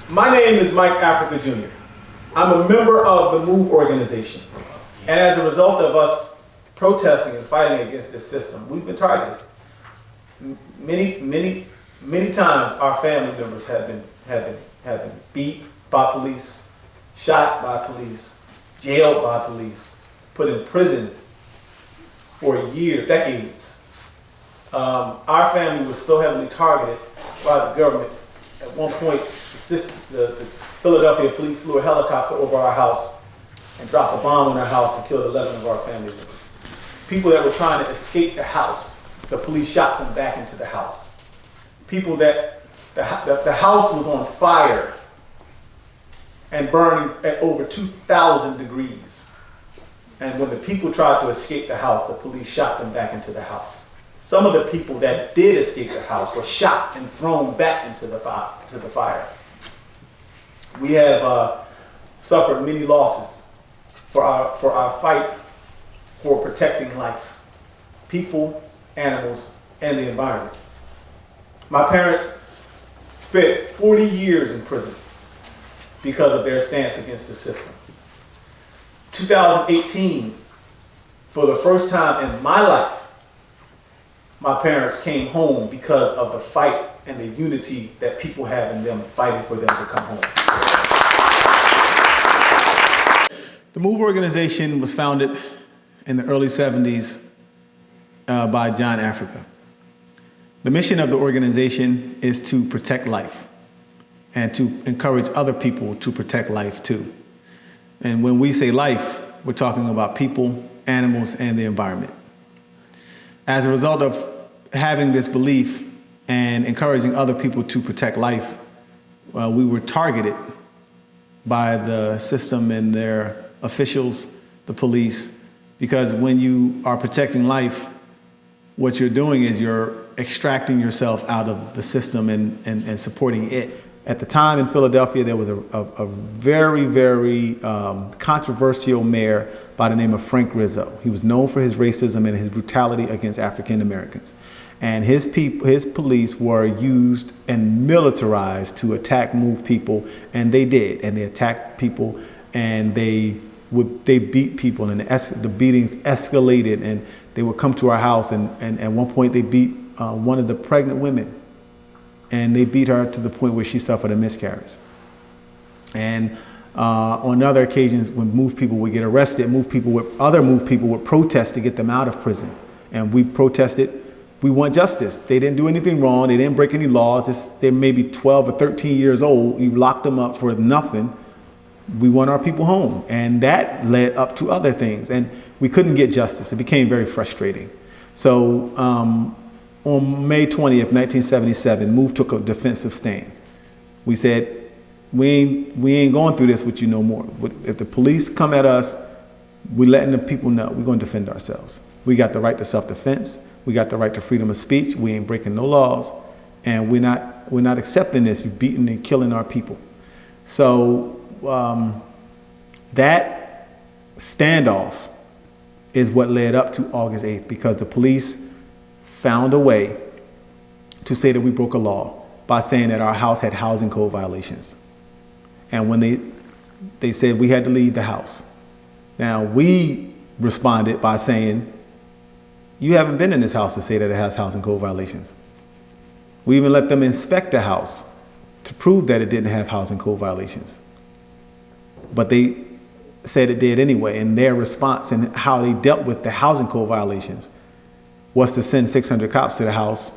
My name is Mike Africa Jr. I'm a member of the MOVE organization. And as a result of us protesting and fighting against this system, we've been targeted. Many times our family members have been beat by police, shot by police, jailed by police, put in prison for years, decades. Our family was so heavily targeted by the government. At one point, the Philadelphia police flew a helicopter over our house and dropped a bomb on our house and killed 11 of our family members. People that were trying to escape the house, the police shot them back into the house. People that the house was on fire and burning at over 2,000 degrees. And when the people tried to escape the house, the police shot them back into the house. Some of the people that did escape the house were shot and thrown back into the fire. We have suffered many losses for our fight for protecting life, people, animals, and the environment. My parents spent 40 years in prison because of their stance against the system. 2018, for the first time in my life, my parents came home because of the fight and the unity that people have in them fighting for them to come home. The MOVE organization was founded in the early 70s by John Africa. The mission of the organization is to protect life and to encourage other people to protect life too. And when we say life, we're talking about people, animals, and the environment. As a result of having this belief and encouraging other people to protect life, we were targeted by the system and their officials, the police, because when you are protecting life, what you're doing is you're extracting yourself out of the system and supporting it. At the time in Philadelphia, there was a very controversial mayor by the name of Frank Rizzo. He was known for his racism and his brutality against African Americans. And his police were used and militarized to attack MOVE people, and they did. And they attacked people, and they beat people, and the beatings escalated, and they would come to our house, and at one point they beat one of the pregnant women, and they beat her to the point where she suffered a miscarriage. And on other occasions, when MOVE people would get arrested, other MOVE people would protest to get them out of prison, and we protested. We want justice. They didn't do anything wrong. They didn't break any laws. They're maybe 12 or 13 years old. You locked them up for nothing. We want our people home. And that led up to other things. And we couldn't get justice. It became very frustrating. So on May 20th, 1977, MOVE took a defensive stand. We said, we ain't going through this with you no more. If the police come at us, we're letting the people know we're going to defend ourselves. We got the right to self-defense. We got the right to freedom of speech. We ain't breaking no laws, and we're not accepting this. You're beating and killing our people. So that standoff is what led up to August 8th, because the police found a way to say that we broke a law by saying that our house had housing code violations. And when they said we had to leave the house. Now we responded by saying, you haven't been in this house to say that it has housing code violations. We even let them inspect the house to prove that it didn't have housing code violations. But they said it did anyway, and their response and how they dealt with the housing code violations was to send 600 cops to the house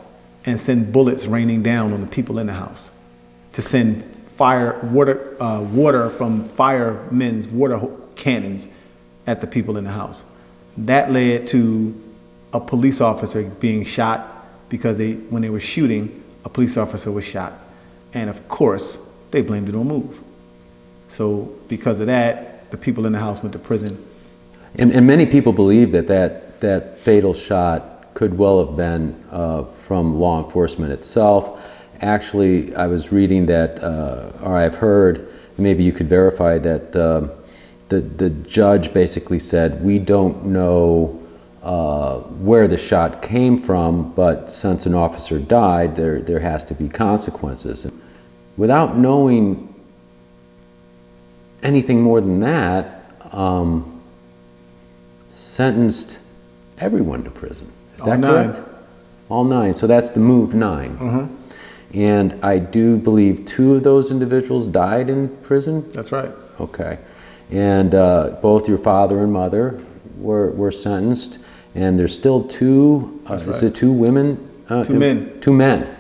and send bullets raining down on the people in the house, to send water from firemen's water cannons at the people in the house. That led to a police officer being shot because when they were shooting, a police officer was shot. And of course, they blamed it on MOVE. So because of that, the people in the house went to prison. And many people believe that fatal shot could well have been from law enforcement itself. Actually, I was reading that, or I've heard, maybe you could verify that the judge basically said, we don't know where the shot came from, but since an officer died, there has to be consequences. Without knowing anything more than that, sentenced everyone to prison. Is that correct? All 9. So that's the Move 9. And I do believe 2 of those individuals died in prison? That's right. Okay. And both your father and mother were sentenced, and there's still 2, is it 2 women? 2 men. 2 men.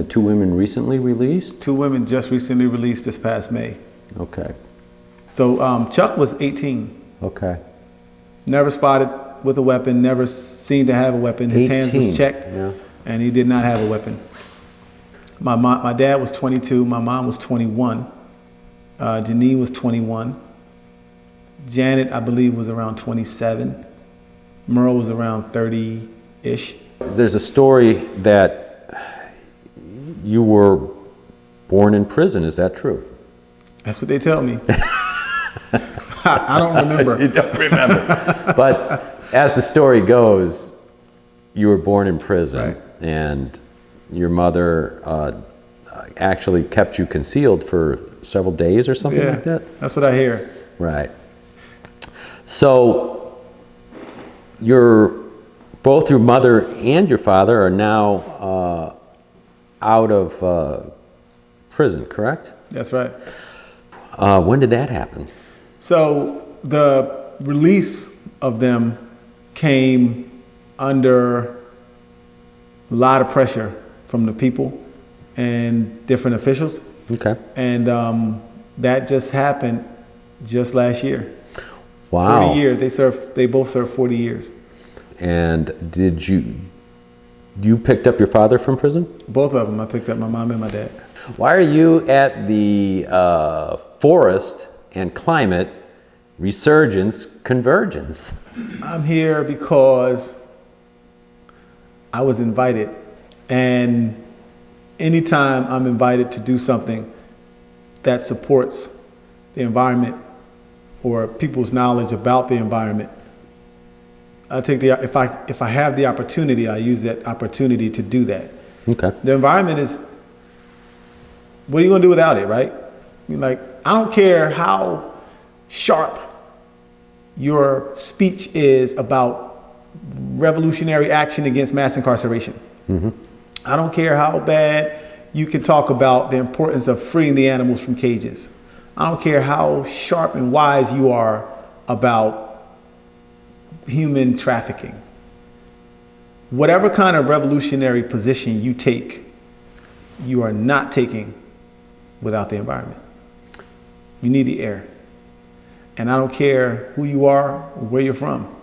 2 women recently released? 2 women just recently released this past May. Okay. So Chuck was 18. Okay. Never spotted with a weapon, never seen to have a weapon. His hands 18, was checked, yeah. and he did not have a weapon. My dad was 22, my mom was 21, Janine was 21, Janet, I believe, was around 27, Merle was around 30-ish. There's a story that you were born in prison. Is that true? That's what they tell me. I don't remember. You don't remember. But as the story goes, you were born in prison, Right. and your mother actually kept you concealed for several days or something like that? That's what I hear. Right. So both your mother and your father are now out of prison, correct? That's right. When did that happen? So the release of them came under a lot of pressure from the people and different officials. Okay. And that just happened just last year. Wow. 40 years. They both served 40 years. And did you picked up your father from prison? Both of them. I picked up my mom and my dad. Why are you at the Forest and Climate Resurgence Convergence? I'm here because I was invited. And anytime I'm invited to do something that supports the environment or people's knowledge about the environment, I take if I have the opportunity, I use that opportunity to do that. Okay. The environment is, what are you going to do without it, right? I don't care how sharp your speech is about revolutionary action against mass incarceration. Mm-hmm. I don't care how bad you can talk about the importance of freeing the animals from cages. I don't care how sharp and wise you are about human trafficking. Whatever kind of revolutionary position you take, you are not taking without the environment. You need the air. And I don't care who you are or where you're from,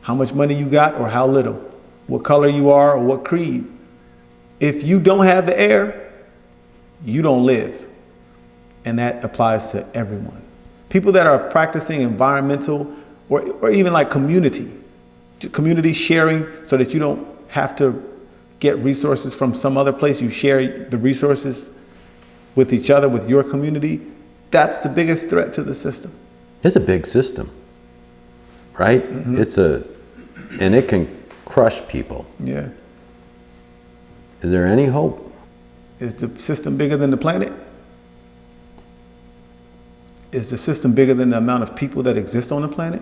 how much money you got or how little, what color you are or what creed. If you don't have the air, you don't live. And that applies to everyone. People that are practicing environmental or even like community sharing so that you don't have to get resources from some other place. You share the resources with each other, with your community. That's the biggest threat to the system. It's a big system, right? Mm-hmm. And it can crush people. Yeah. Is there any hope? Is the system bigger than the planet? Is the system bigger than the amount of people that exist on the planet?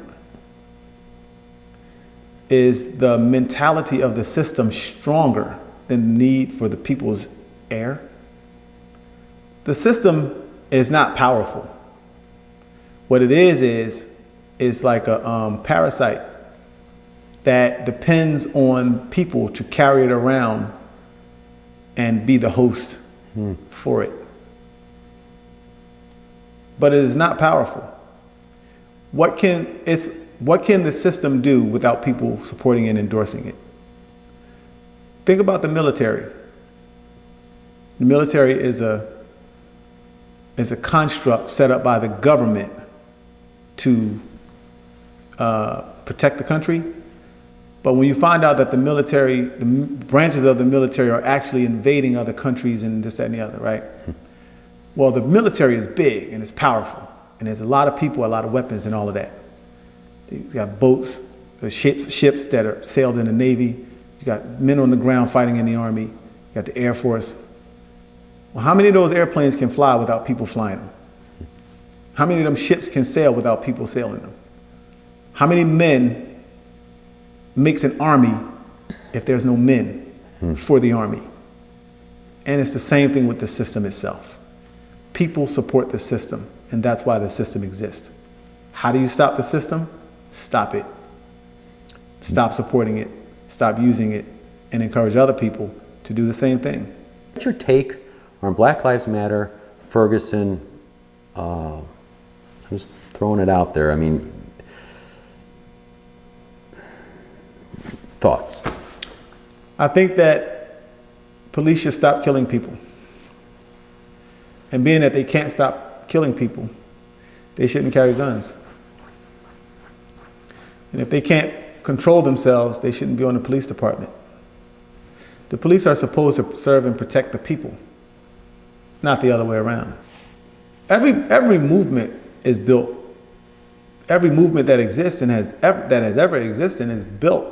Is the mentality of the system stronger than the need for the people's air? The system is not powerful. What it is like a parasite that depends on people to carry it around and be the host for it. But it is not powerful. What can the system do without people supporting and endorsing it? Think about the military. The military is a construct set up by the government to protect the country. But when you find out that the branches of the military are actually invading other countries and this, that, and the other, right? Well, the military is big and it's powerful. And there's a lot of people, a lot of weapons and all of that. You got boats, ships that are sailed in the Navy. You got men on the ground fighting in the Army. You got the Air Force. Well, how many of those airplanes can fly without people flying them? How many of them ships can sail without people sailing them? How many men makes an army if there's no men for the army? And it's the same thing with the system itself. People support the system, and that's why the system exists. How do you stop the system? Stop it. Stop supporting it, stop using it, and encourage other people to do the same thing. What's your take on Black Lives Matter, Ferguson? I'm just throwing it out there. I mean, thoughts? I think that police should stop killing people. And being that they can't stop killing people, they shouldn't carry guns. And if they can't control themselves, they shouldn't be on the police department. The police are supposed to serve and protect the people. It's not the other way around. Every movement is built. Every movement that exists and has ever existed is built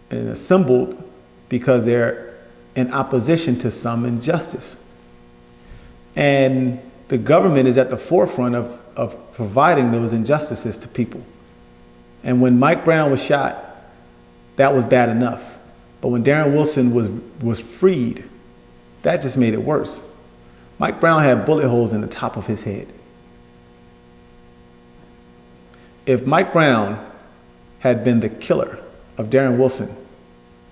and assembled because they're in opposition to some injustice. And the government is at the forefront of providing those injustices to people. And when Mike Brown was shot, that was bad enough. But when Darren Wilson was freed, that just made it worse. Mike Brown had bullet holes in the top of his head. If Mike Brown had been the killer of Darren Wilson,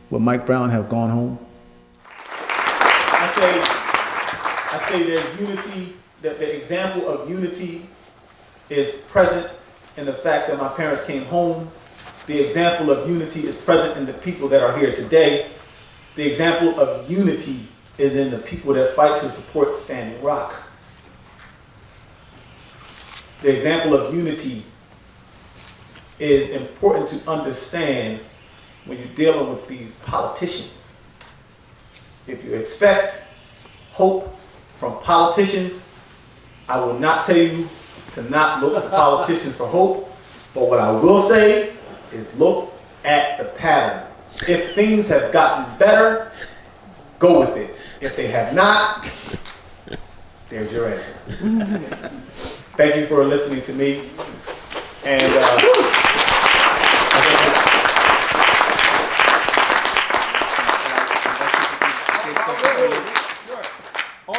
would Mike Brown have gone home? I say there's unity, that the example of unity is present in the fact that my parents came home. The example of unity is present in the people that are here today. The example of unity is in the people that fight to support Standing Rock. The example of unity is important to understand when you're dealing with these politicians. If you expect hope from politicians, I will not tell you to not look for politicians for hope, but what I will say is look at the pattern. If things have gotten better, go with it. If they have not, there's your answer. Thank you for listening to me. And on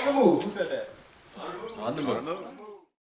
the move. Who said that? On the move.